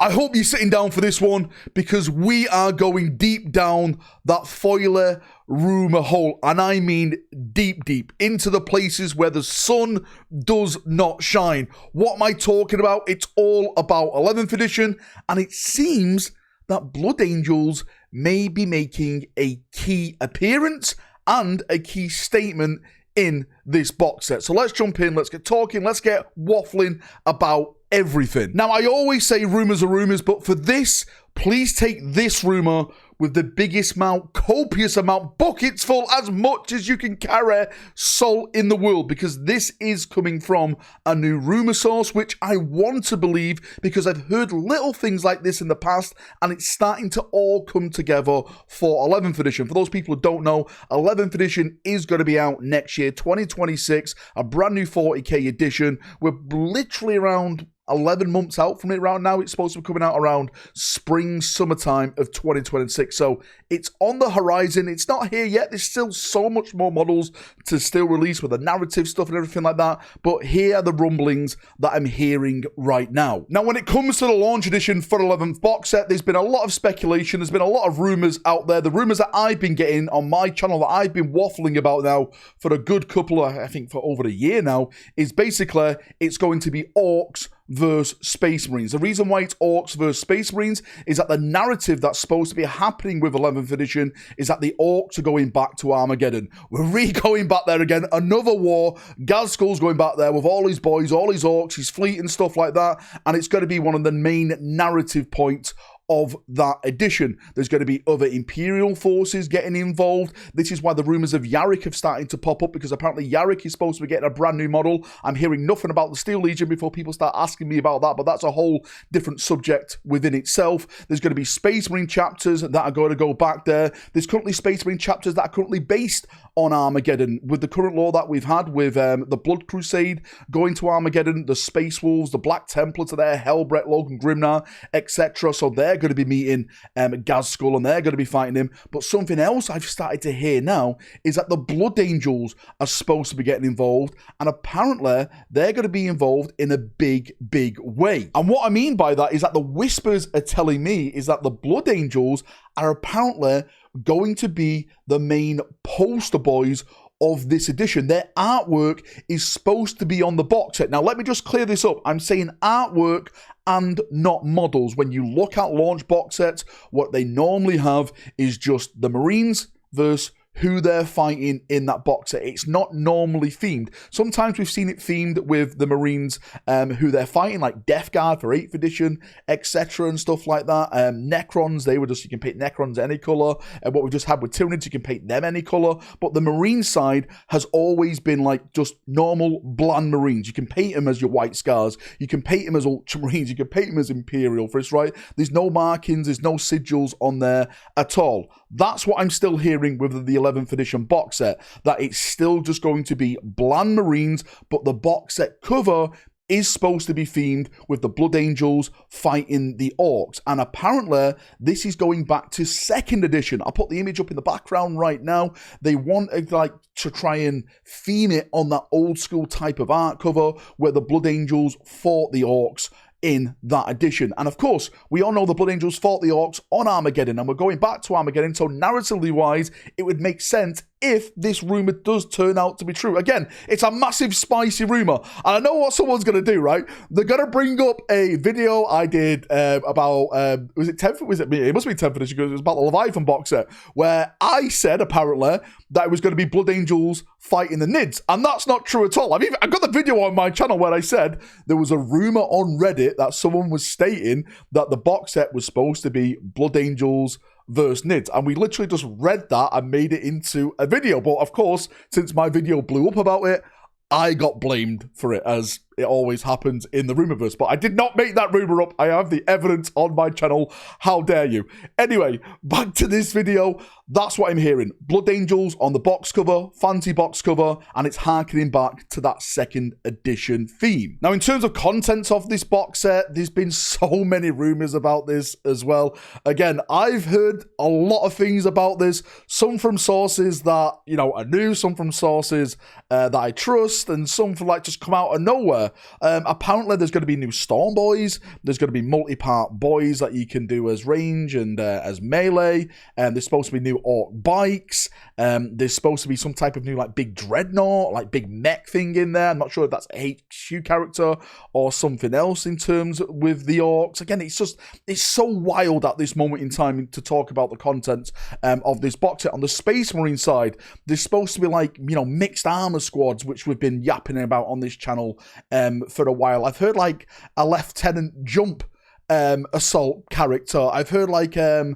I hope you're sitting down for this one because we are going deep down that foiler rumour hole. And I mean deep, deep into the places where the sun does not shine. What am I talking about? It's all about 11th edition, and it seems that Blood Angels may be making a key appearance and a key statement in this box set. So let's jump in, let's get talking, let's get waffling about everything. Now, I always say rumours are rumours, but for this, please take this rumour with the biggest amount, copious amount, buckets full, as much as you can carry, salt in the world, because this is coming from a new rumour source, which I want to believe because I've heard little things like this in the past, and it's starting to all come together for 11th edition. For those people who don't know, 11th edition is going to be out next year, 2026, a brand new 40k edition. We're literally around 11 months out from it right now. It's supposed to be coming out around spring, summertime of 2026. So it's on the horizon. It's not here yet. There's still so much more models to still release with the narrative stuff and everything like that. But here are the rumblings that I'm hearing right now. Now, when it comes to the launch edition for 11th box set, there's been a lot of speculation. There's been a lot of rumors out there. The rumors that I've been getting on my channel that I've been waffling about now for a good couple of, I think for over a year now, is basically it's going to be Orks versus Space Marines. The reason why it's Orks versus Space Marines is that the narrative that's supposed to be happening with 11th edition is that the Orks are going back to Armageddon. We're going back there again. Another war. Gazskull's going back there with all his boys, all his Orks, his fleet and stuff like that. And it's going to be one of the main narrative points of that edition. There's going to be other Imperial forces getting involved. This is why the rumours of Valrak have started to pop up, because apparently Valrak is supposed to be getting a brand new model. I'm hearing nothing about the Steel Legion before people start asking me about that, but that's a whole different subject within itself. There's going to be Space Marine chapters that are going to go back there. There's currently Space Marine chapters that are currently based on Armageddon. With the current lore that we've had with the Blood Crusade going to Armageddon, the Space Wolves, the Black Templars are there, Helbret, Logan Grimnar, etc. So they're going to be meeting Gazskull and they're going to be fighting him. But something else I've started to hear now is that the Blood Angels are supposed to be getting involved, and apparently they're going to be involved in a big, big way. And what I mean by that is that the whispers are telling me is that the Blood Angels are apparently going to be the main poster boys of this edition. Their artwork is supposed to be on the box set. Now, let me just clear this up. I'm saying artwork and not models. When you look at launch box sets, what they normally have is just the Marines versus who they're fighting in that box set. It's not normally themed. Sometimes we've seen it themed with the Marines who they're fighting, like Death Guard for 8th edition, etc. and stuff like that. Necrons, they were just, you can paint Necrons any colour. And what we just had with Tyranids, you can paint them any colour. But the Marine side has always been like just normal, bland Marines. You can paint them as your White Scars. You can paint them as Ultramarines. You can paint them as Imperial for us, right? There's no markings, there's no sigils on there at all. That's what I'm still hearing with the 11th edition box set, that it's still just going to be bland Marines, but the box set cover is supposed to be themed with the Blood Angels fighting the Orks. And apparently, this is going back to 2nd edition. I'll put the image up in the background right now. They want to try and theme it on that old school type of art cover where the Blood Angels fought the Orks in that edition. And of course, we all know the Blood Angels fought the Orks on Armageddon, and we're going back to Armageddon, so narratively wise, it would make sense if this rumour does turn out to be true. Again, it's a massive spicy rumour, and I know what someone's going to do, right? They're going to bring up a video I did about, was it 10th? Was it me? It must be 10th edition, because it was about the Leviathan box set, where I said, apparently, that it was going to be Blood Angels fighting the Nids, and that's not true at all. I've got the video on my channel where I said there was a rumour on Reddit that someone was stating that the box set was supposed to be Blood Angels versus Nids, and we literally just read that and made it into a video. But of course, since my video blew up about it, I got blamed for it, as it always happens in the Rumourverse. But I did not make that rumour up. I have the evidence on my channel. How dare you? Anyway, back to this video. That's what I'm hearing. Blood Angels on the box cover, fancy box cover, and it's harkening back to that 2nd edition theme. Now, in terms of contents of this box set, there's been so many rumours about this as well. Again, I've heard a lot of things about this, some from sources that, you know, are new, some from sources that I trust, and some from just come out of nowhere. there. Apparently, there's going to be new Storm Boys. There's going to be multi-part boys that you can do as range and as melee. There's supposed to be new Orc bikes. There's supposed to be some type of new like big dreadnought, like big mech thing in there. I'm not sure if that's a HQ character or something else in terms with the Orcs. Again, it's so wild at this moment in time to talk about the content of this box set. On the Space Marine side, there's supposed to be like, you know, mixed armor squads, which we've been yapping about on this channel for a while. I've heard like a Lieutenant Jump assault character. I've heard like a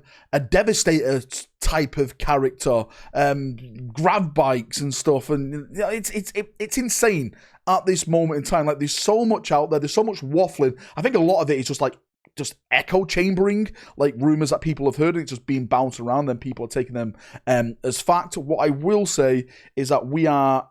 Devastator type of character, grab bikes and stuff, and it's insane at this moment in time. Like, there's so much out there, there's so much waffling. I think a lot of it is just echo chambering, like rumors that people have heard, and it's just being bounced around, and people are taking them as fact. What I will say is that we are,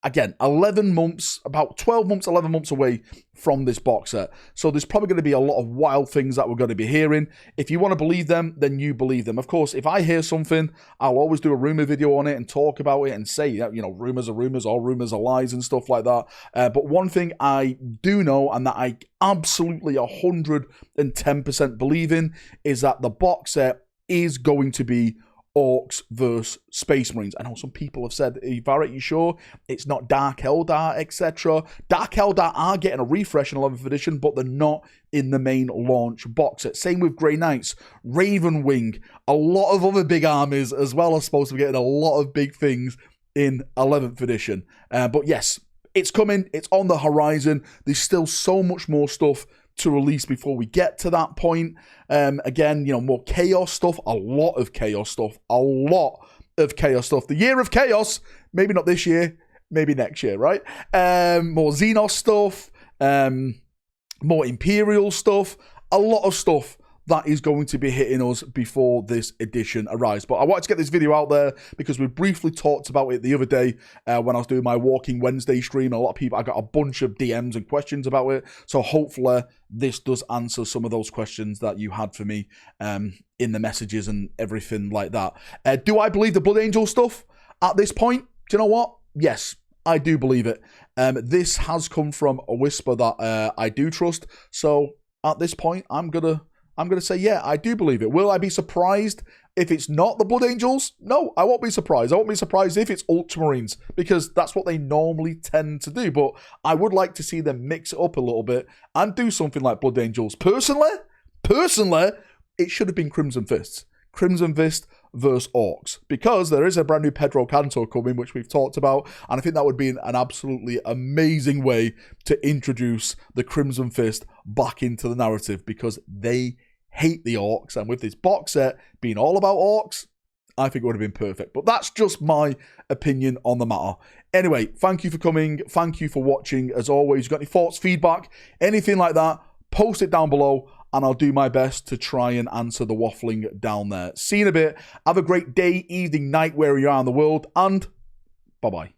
again, 11 months, about 12 months, 11 months away from this box set. So there's probably going to be a lot of wild things that we're going to be hearing. If you want to believe them, then you believe them. Of course, if I hear something, I'll always do a rumor video on it and talk about it and say, you know, rumors are rumors, all rumors are lies and stuff like that. But one thing I do know, and that I absolutely 110% believe in, is that the box set is going to be Orcs versus Space Marines. I know some people have said, hey, Valrak, you sure it's not Dark Eldar, etc.? Dark Eldar are getting a refresh in 11th edition, but they're not in the main launch box set. Same with Grey Knights, Raven Wing, a lot of other big armies as well are supposed to be getting a lot of big things in 11th edition. But yes, it's coming, it's on the horizon. There's still so much more stuff to release before we get to that point. Again, you know, more chaos stuff, a lot of chaos stuff. The year of chaos, maybe not this year, maybe next year, right? More Xenos stuff, more Imperial stuff, a lot of stuff that is going to be hitting us before this edition arrives. But I wanted to get this video out there because we briefly talked about it the other day when I was doing my Walking Wednesday stream. A lot of people, I got a bunch of DMs and questions about it. So hopefully this does answer some of those questions that you had for me in the messages and everything like that. Do I believe the Blood Angel stuff at this point? Do you know what? Yes, I do believe it. This has come from a whisper that I do trust. So at this point, I'm gonna say, yeah, I do believe it. Will I be surprised if it's not the Blood Angels? No, I won't be surprised. I won't be surprised if it's Ultramarines, because that's what they normally tend to do. But I would like to see them mix it up a little bit and do something like Blood Angels. Personally, it should have been Crimson Fists. Crimson Fist versus Orcs, because there is a brand new Pedro Canto coming, which we've talked about, and I think that would be an absolutely amazing way to introduce the Crimson Fist back into the narrative, because they hate the Orcs, and with this box set being all about Orcs, I think it would have been perfect. But that's just my opinion on the matter. Anyway, thank you for coming. Thank you for watching. As always, you got any thoughts, feedback, anything like that, post it down below, and I'll do my best to try and answer the waffling down there. See you in a bit. Have a great day, evening, night, where you are in the world, and bye-bye.